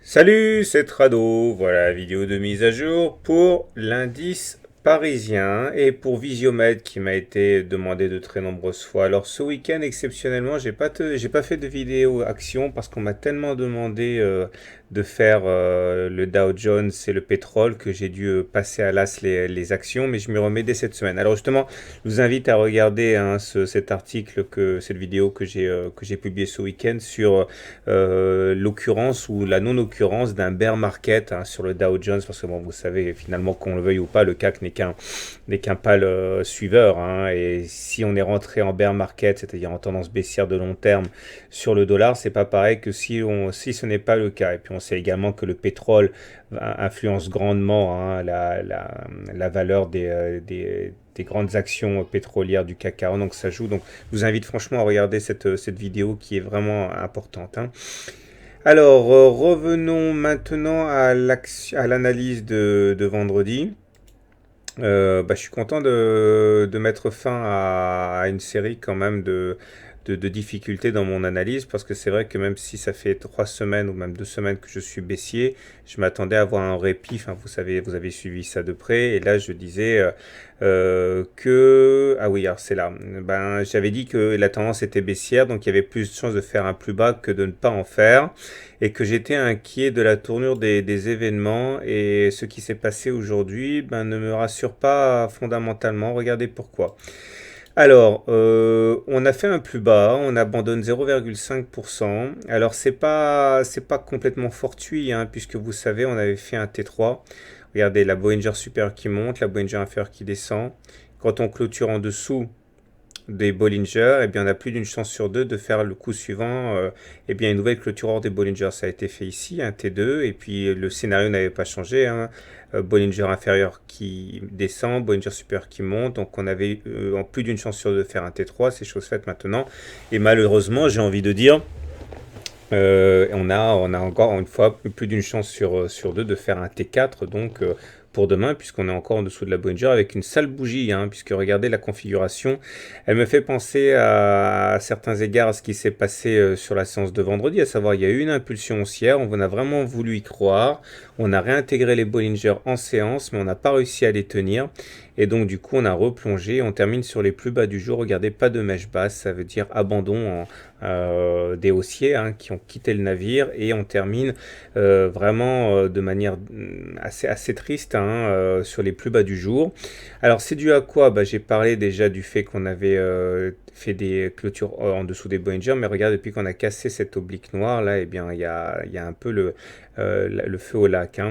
Salut, c'est Trado. Voilà la vidéo de mise à jour pour l'indice parisien et pour Visiomed qui m'a été demandé de très nombreuses fois. Alors ce week-end exceptionnellement, j'ai pas fait de vidéo action parce qu'on m'a tellement demandé de faire le Dow Jones et le pétrole que j'ai dû passer à l'as les actions, mais je m'y remets dès cette semaine. Alors justement, je vous invite à regarder cet article cette vidéo que j'ai publié ce week-end sur l'occurrence ou la non-occurrence d'un bear market sur le Dow Jones, parce que bon, vous savez, finalement, qu'on le veuille ou pas, le CAC n'est qu'un pâle suiveur, et si on est rentré en bear market, c'est-à-dire en tendance baissière de long terme sur le dollar, c'est pas pareil que si ce n'est pas le cas. Et puis on sait également que le pétrole influence grandement la valeur des grandes actions pétrolières du CAC 40, donc ça joue. Donc je vous invite franchement à regarder cette vidéo qui est vraiment importante. Alors, revenons maintenant à l'analyse de vendredi. Je suis content de mettre fin à une série quand même de difficultés dans mon analyse, parce que c'est vrai que même si ça fait 3 semaines ou même 2 semaines que je suis baissier, je m'attendais à avoir un répit. Enfin, vous savez, vous avez suivi ça de près. Et là, je disais ah oui, alors c'est là. Ben, j'avais dit que la tendance était baissière, donc il y avait plus de chances de faire un plus bas que de ne pas en faire, et que j'étais inquiet de la tournure des événements. Et ce qui s'est passé aujourd'hui ne me rassure pas fondamentalement. Regardez pourquoi. Alors, on a fait un plus bas, on abandonne 0,5%. Alors, c'est pas complètement fortuit, puisque vous savez, on avait fait un T3. Regardez, la Bollinger Supérieure qui monte, la Bollinger Inférieure qui descend. Quand on clôture en dessous des Bollinger, eh bien, on a plus d'une chance sur deux de faire le coup suivant, eh bien, une nouvelle clôture hors des Bollinger. Ça a été fait ici, un T2, et puis le scénario n'avait pas changé. Bollinger inférieur qui descend, Bollinger supérieur qui monte, donc on avait en plus d'une chance sur deux de faire un T3, c'est chose faite maintenant. Et malheureusement, j'ai envie de dire, on a encore une fois plus d'une chance sur deux de faire un T4, donc pour demain, puisqu'on est encore en dessous de la Bollinger avec une sale bougie, puisque regardez la configuration, elle me fait penser à certains égards à ce qui s'est passé sur la séance de vendredi, à savoir il y a eu une impulsion haussière, on a vraiment voulu y croire, on a réintégré les Bollinger en séance, mais on n'a pas réussi à les tenir. Et donc du coup on a replongé, on termine sur les plus bas du jour. Regardez, pas de mèche basse, ça veut dire abandon des haussiers qui ont quitté le navire, et on termine vraiment de manière assez triste sur les plus bas du jour. Alors c'est dû à quoi? J'ai parlé déjà du fait qu'on avait fait des clôtures en dessous des Bollinger, mais regardez, depuis qu'on a cassé cette oblique noire là, eh bien il y a un peu le feu au lac.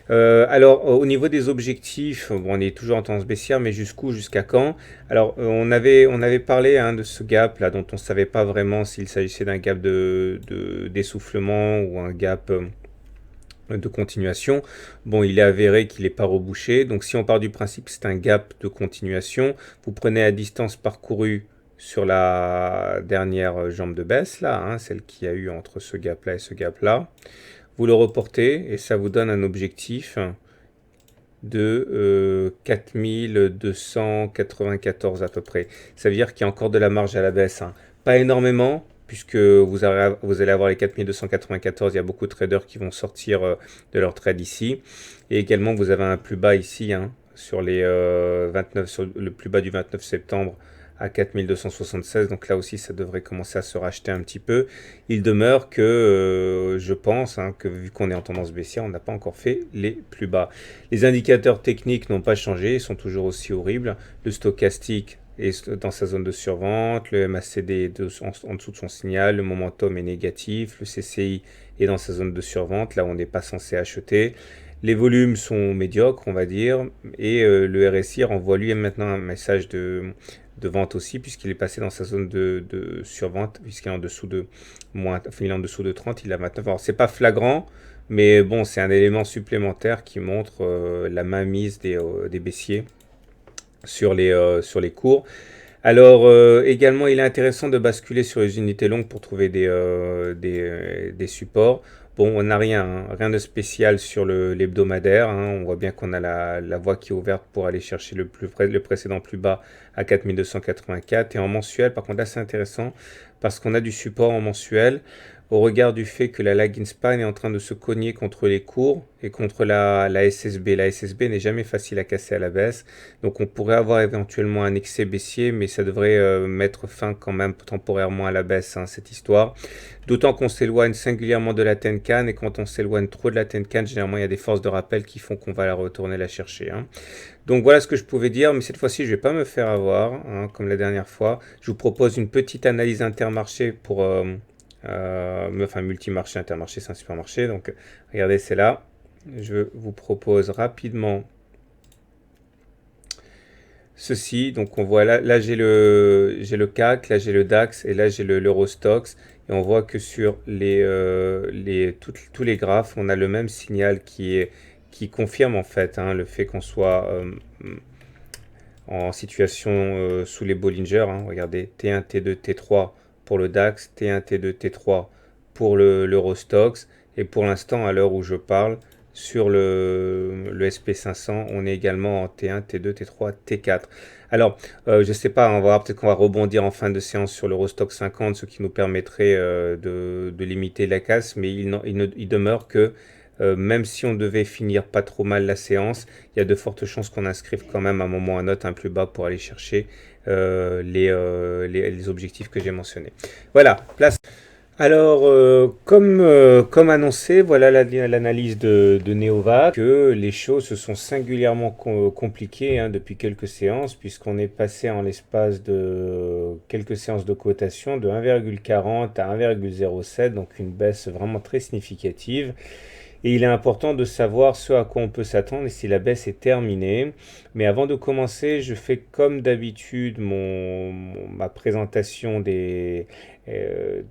Alors, au niveau des objectifs, bon, on est toujours en tendance baissière, mais jusqu'où, jusqu'à quand? Alors, on avait parlé de ce gap là, dont on ne savait pas vraiment s'il s'agissait d'un gap d'essoufflement ou un gap de continuation. Bon, il est avéré qu'il n'est pas rebouché. Donc, si on part du principe que c'est un gap de continuation, vous prenez la distance parcourue sur la dernière jambe de baisse là, celle qu'il y a eu entre ce gap là et ce gap là. Vous le reportez et ça vous donne un objectif de 4294 à peu près. Ça veut dire qu'il y a encore de la marge à la baisse. Pas énormément, puisque vous allez avoir les 4294. Il y a beaucoup de traders qui vont sortir de leur trade ici. Et également, vous avez un plus bas ici, sur les 29, sur le plus bas du 29 septembre à 4276. Donc là aussi, ça devrait commencer à se racheter un petit peu. Il demeure que je pense que vu qu'on est en tendance baissière, on n'a pas encore fait les plus bas. Les indicateurs techniques n'ont pas changé, ils sont toujours aussi horribles. Le stochastique est dans sa zone de survente, le MACD est en dessous de son signal, le momentum est négatif, le CCI est dans sa zone de survente, là où on n'est pas censé acheter. Les volumes sont médiocres, on va dire, et le RSI renvoie lui maintenant un message de vente aussi, puisqu'il est passé dans sa zone de survente, puisqu'il est en dessous de il est en dessous de 30, il a maintenant. Alors c'est pas flagrant, mais bon, c'est un élément supplémentaire qui montre la mainmise des baissiers sur les cours. Alors également, il est intéressant de basculer sur les unités longues pour trouver des supports. Bon, on n'a rien de spécial sur l'hebdomadaire. On voit bien qu'on a la voie qui est ouverte pour aller chercher le précédent plus bas à 4284. Et en mensuel, par contre, là, c'est intéressant parce qu'on a du support en mensuel. au regard du fait que la lagging span est en train de se cogner contre les cours et contre la SSB. La SSB n'est jamais facile à casser à la baisse, donc on pourrait avoir éventuellement un excès baissier, mais ça devrait mettre fin quand même temporairement à la baisse, hein, cette histoire. D'autant qu'on s'éloigne singulièrement de la Tenkan, et quand on s'éloigne trop de la Tenkan, généralement il y a des forces de rappel qui font qu'on va la retourner la chercher, hein. Donc voilà ce que je pouvais dire, mais cette fois-ci je ne vais pas me faire avoir, hein, comme la dernière fois. Je vous propose une petite analyse intermarché pour... enfin multimarché, intermarché, c'est un supermarché. Donc regardez, c'est là. Je vous propose rapidement ceci. Donc on voit là j'ai le CAC, là j'ai le DAX et là j'ai l'Eurostoxx. Et on voit que sur tous les graphes, on a le même signal qui confirme en fait, hein, le fait qu'on soit en situation sous les Bollinger, hein. Regardez, T1, T2, T3 pour le DAX, T1, T2, T3 pour l'Eurostoxx. Et pour l'instant, à l'heure où je parle, sur le SP500, on est également en T1, T2, T3, T4. Alors, je ne sais pas, on va voir, peut-être qu'on va rebondir en fin de séance sur l'Eurostoxx 50, ce qui nous permettrait de limiter la casse, mais il demeure que même si on devait finir pas trop mal la séance, il y a de fortes chances qu'on inscrive quand même à un moment ou à un autre un plus bas pour aller chercher les objectifs que j'ai mentionnés. Voilà, place. Alors, comme annoncé, voilà l'analyse de Neovac, que les choses se sont singulièrement compliquées, hein, depuis quelques séances, puisqu'on est passé en l'espace de quelques séances de cotation de 1,40 à 1,07, donc une baisse vraiment très significative. Et il est important de savoir ce à quoi on peut s'attendre et si la baisse est terminée. Mais avant de commencer, je fais comme d'habitude ma présentation de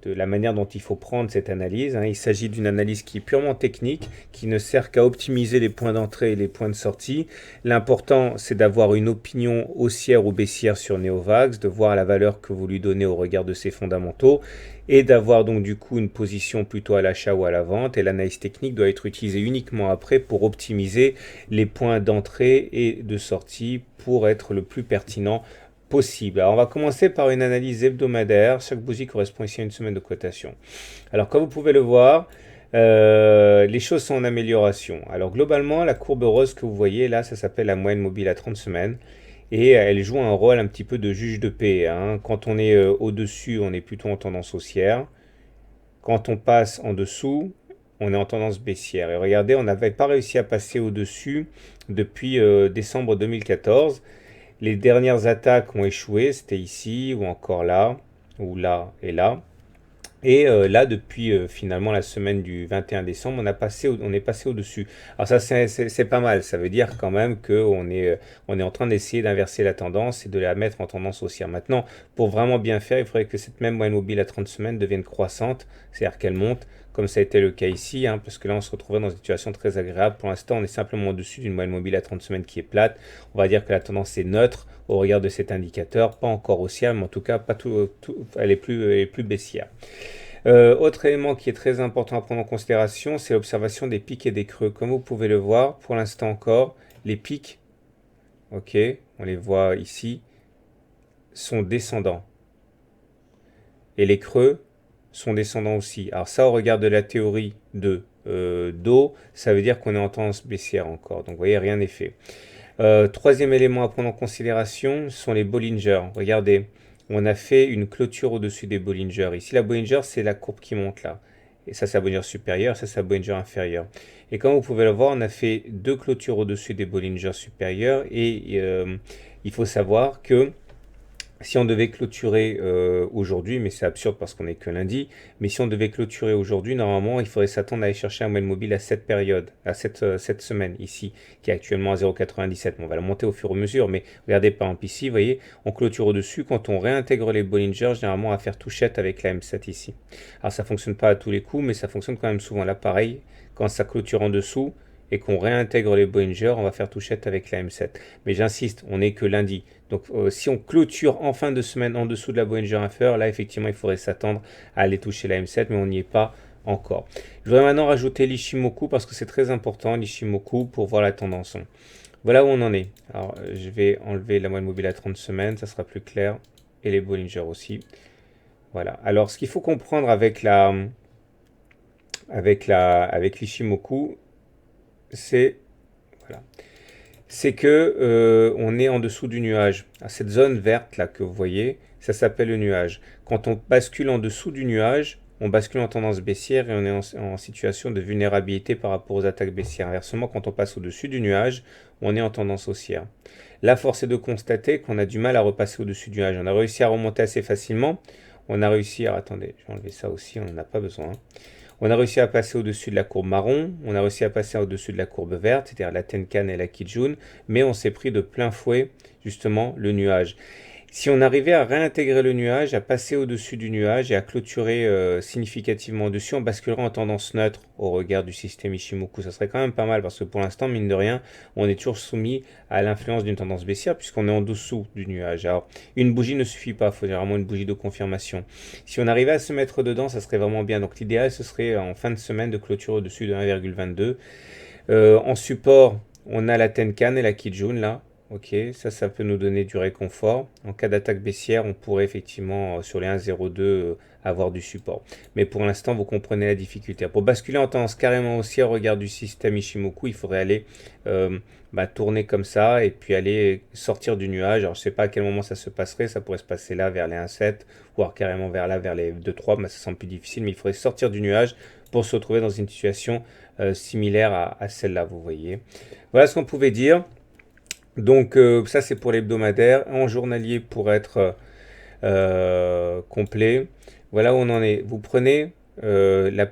la manière dont il faut prendre cette analyse, hein. Il s'agit d'une analyse qui est purement technique, qui ne sert qu'à optimiser les points d'entrée et les points de sortie. L'important, c'est d'avoir une opinion haussière ou baissière sur Neovax, de voir la valeur que vous lui donnez au regard de ses fondamentaux, et d'avoir donc du coup une position plutôt à l'achat ou à la vente. Et l'analyse technique doit être utilisée uniquement après pour optimiser les points d'entrée et de sortie pour être le plus pertinent possible. Alors on va commencer par une analyse hebdomadaire. Chaque bougie correspond ici à une semaine de cotation. Alors comme vous pouvez le voir, les choses sont en amélioration. Alors globalement, la courbe rose que vous voyez là, ça s'appelle la moyenne mobile à 30 semaines. Et elle joue un rôle un petit peu de juge de paix, hein. Quand on est au-dessus, on est plutôt en tendance haussière. Quand on passe en dessous, on est en tendance baissière. Et regardez, on n'avait pas réussi à passer au-dessus depuis décembre 2014. Les dernières attaques ont échoué, c'était ici ou encore là, ou là et là. Et là, depuis finalement la semaine du 21 décembre, on est passé au-dessus. Alors ça, c'est pas mal. Ça veut dire quand même on est en train d'essayer d'inverser la tendance et de la mettre en tendance haussière. Maintenant, pour vraiment bien faire, il faudrait que cette même moyenne mobile à 30 semaines devienne croissante, c'est-à-dire qu'elle monte, comme ça a été le cas ici, hein, parce que là, on se retrouverait dans une situation très agréable. Pour l'instant, on est simplement au-dessus d'une moyenne mobile à 30 semaines qui est plate. On va dire que la tendance est neutre au regard de cet indicateur, pas encore haussière, mais en tout cas, elle est plus baissière. Autre élément qui est très important à prendre en considération, c'est l'observation des pics et des creux. Comme vous pouvez le voir, pour l'instant encore, les pics, ok, on les voit ici, sont descendants. Et les creux sont descendants aussi. Alors ça, au regard de la théorie d'eau, ça veut dire qu'on est en tendance baissière encore. Donc vous voyez, rien n'est fait. Troisième élément à prendre en considération sont les Bollinger. Regardez, on a fait une clôture au-dessus des Bollinger. Ici, la Bollinger, c'est la courbe qui monte là. Et ça, c'est la Bollinger supérieure, ça, c'est la Bollinger inférieure. Et comme vous pouvez le voir, on a fait deux clôtures au-dessus des Bollinger supérieures. Et il faut savoir que si on devait clôturer aujourd'hui, mais c'est absurde parce qu'on n'est que lundi, mais si on devait clôturer aujourd'hui, normalement, il faudrait s'attendre à aller chercher un moyenne mobile à cette période, à cette semaine ici, qui est actuellement à 0,97. Bon, on va la monter au fur et à mesure, mais regardez par exemple ici, vous voyez, on clôture au-dessus. Quand on réintègre les Bollinger, généralement, on va faire touchette avec la M7 ici. Alors, ça ne fonctionne pas à tous les coups, mais ça fonctionne quand même souvent. Là, pareil, quand ça clôture en dessous, et qu'on réintègre les Bollinger, on va faire touchette avec la M7. Mais j'insiste, on n'est que lundi. Donc si on clôture en fin de semaine en dessous de la Bollinger inférieure, là effectivement il faudrait s'attendre à aller toucher la M7, mais on n'y est pas encore. Je voudrais maintenant rajouter l'Ishimoku parce que c'est très important, l'Ishimoku, pour voir la tendance. Voilà où on en est. Alors je vais enlever la moyenne mobile à 30 semaines, ça sera plus clair, et les Bollinger aussi. Voilà. Alors ce qu'il faut comprendre avec avec l'Ishimoku, c'est voilà, c'est que on est en dessous du nuage. Cette zone verte là que vous voyez, ça s'appelle le nuage. Quand on bascule en dessous du nuage, on bascule en tendance baissière et on est en situation de vulnérabilité par rapport aux attaques baissières. Inversement, quand on passe au-dessus du nuage, on est en tendance haussière. Là, force est de constater qu'on a du mal à repasser au-dessus du nuage. On a réussi à remonter assez facilement. On a réussi à... Attendez, je vais enlever ça aussi, on n'en a pas besoin. On a réussi à passer au-dessus de la courbe marron, on a réussi à passer au-dessus de la courbe verte, c'est-à-dire la Tenkan et la Kijun, mais on s'est pris de plein fouet, justement, le nuage. Si on arrivait à réintégrer le nuage, à passer au-dessus du nuage et à clôturer significativement dessus, on basculerait en tendance neutre au regard du système Ishimoku. Ça serait quand même pas mal parce que pour l'instant, mine de rien, on est toujours soumis à l'influence d'une tendance baissière puisqu'on est en dessous du nuage. Alors, une bougie ne suffit pas, il faut vraiment une bougie de confirmation. Si on arrivait à se mettre dedans, ça serait vraiment bien. Donc l'idéal, ce serait en fin de semaine de clôturer au-dessus de 1,22. En support, on a la Tenkan et la Kijun là. Ok, ça peut nous donner du réconfort. En cas d'attaque baissière, on pourrait effectivement sur les 1,02 avoir du support. Mais pour l'instant, vous comprenez la difficulté. Pour basculer en tendance carrément haussière au regard du système Ishimoku, il faudrait aller tourner comme ça et puis aller sortir du nuage. Alors je ne sais pas à quel moment ça se passerait. Ça pourrait se passer là vers les 1,7, voire carrément vers là, vers les 2,3. Ça semble plus difficile, mais il faudrait sortir du nuage pour se retrouver dans une situation similaire à celle-là, vous voyez. Voilà ce qu'on pouvait dire. Donc ça c'est pour l'hebdomadaire. En journalier pour être complet. Voilà où on en est. Vous prenez le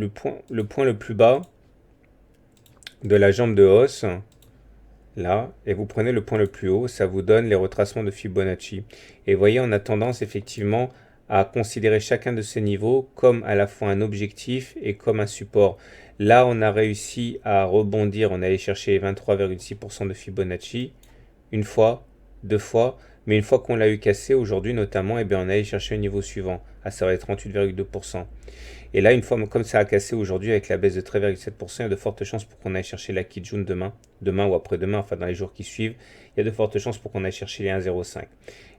point le plus bas de la jambe de hausse, là, et vous prenez le point le plus haut, ça vous donne les retracements de Fibonacci. Et vous voyez, on a tendance effectivement à considérer chacun de ces niveaux comme à la fois un objectif et comme un support. Là, on a réussi à rebondir, on est allé chercher 23,6% de Fibonacci, une fois, deux fois, mais une fois qu'on l'a eu cassé aujourd'hui notamment, eh bien, on est allé chercher le niveau suivant, à savoir 38,2%. Et là, une fois comme ça a cassé aujourd'hui avec la baisse de 13,7%, il y a de fortes chances pour qu'on aille chercher la Kijun demain ou après-demain, enfin dans les jours qui suivent, il y a de fortes chances pour qu'on aille chercher les 1,05.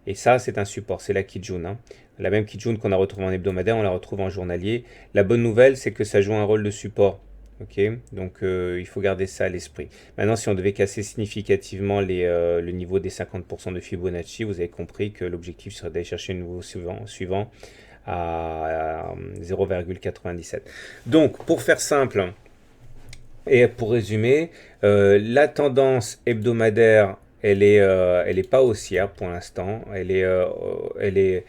Et ça, c'est un support, c'est la Kijun. Hein. La même Kijun qu'on a retrouvée en hebdomadaire, on la retrouve en journalier. La bonne nouvelle, c'est que ça joue un rôle de support. Ok, donc il faut garder ça à l'esprit. Maintenant, si on devait casser significativement le niveau des 50% de Fibonacci, vous avez compris que l'objectif serait d'aller chercher le niveau suivant à 0,97. Donc, pour faire simple et pour résumer, la tendance hebdomadaire, elle est pas haussière pour l'instant. Elle est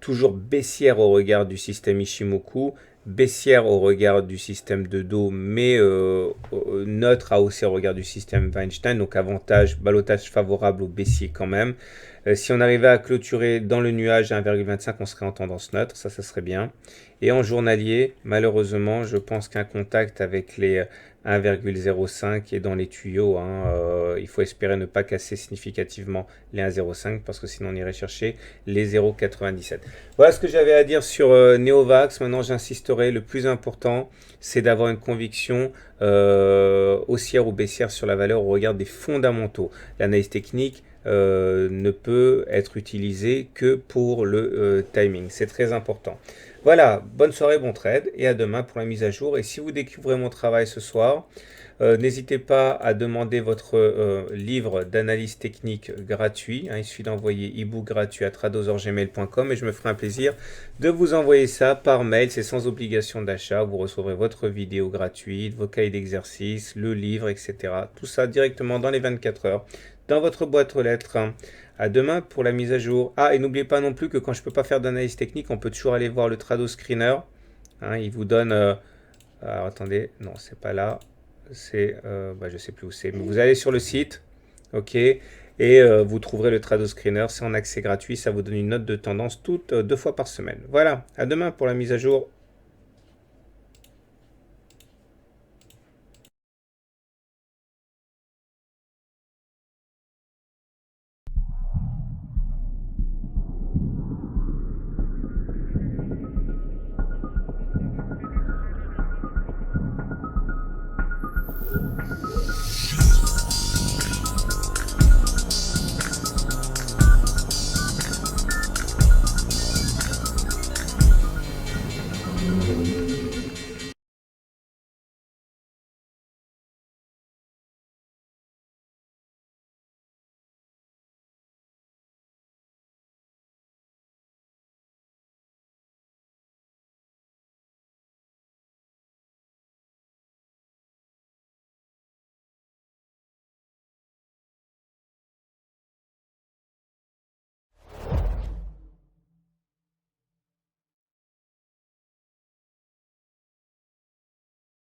toujours baissière au regard du système Ishimoku, baissière au regard du système de dos, mais neutre à haussière au regard du système Weinstein, donc balotage favorable au baissier quand même. Si on arrivait à clôturer dans le nuage à 1,25, on serait en tendance neutre, ça serait bien. Et en journalier, malheureusement, je pense qu'un contact avec les 1,05 est dans les tuyaux. Hein. Il faut espérer ne pas casser significativement les 1,05 parce que sinon on irait chercher les 0,97. Voilà ce que j'avais à dire sur Neovax. Maintenant, j'insisterai. Le plus important, c'est d'avoir une conviction haussière ou baissière sur la valeur au regard des fondamentaux. L'analyse technique ne peut être utilisée que pour le timing. C'est très important. Voilà, bonne soirée, bon trade et à demain pour la mise à jour. Et si vous découvrez mon travail ce soir, n'hésitez pas à demander votre livre d'analyse technique gratuit. Hein, il suffit d'envoyer e-book gratuit à tradosorgmail.com et je me ferai un plaisir de vous envoyer ça par mail. C'est sans obligation d'achat. Vous recevrez votre vidéo gratuite, vos cahiers d'exercice, le livre, etc. Tout ça directement dans les 24 heures dans votre boîte aux lettres. À demain pour la mise à jour. Ah, et n'oubliez pas non plus que quand je ne peux pas faire d'analyse technique, on peut toujours aller voir le Trado Screener. Hein, il vous donne... alors attendez, non, c'est pas là. C'est... je sais plus où c'est. Mais vous allez sur le site. Ok. Et vous trouverez le Trado Screener. C'est en accès gratuit. Ça vous donne une note de tendance toutes 2 fois par semaine. Voilà. À demain pour la mise à jour.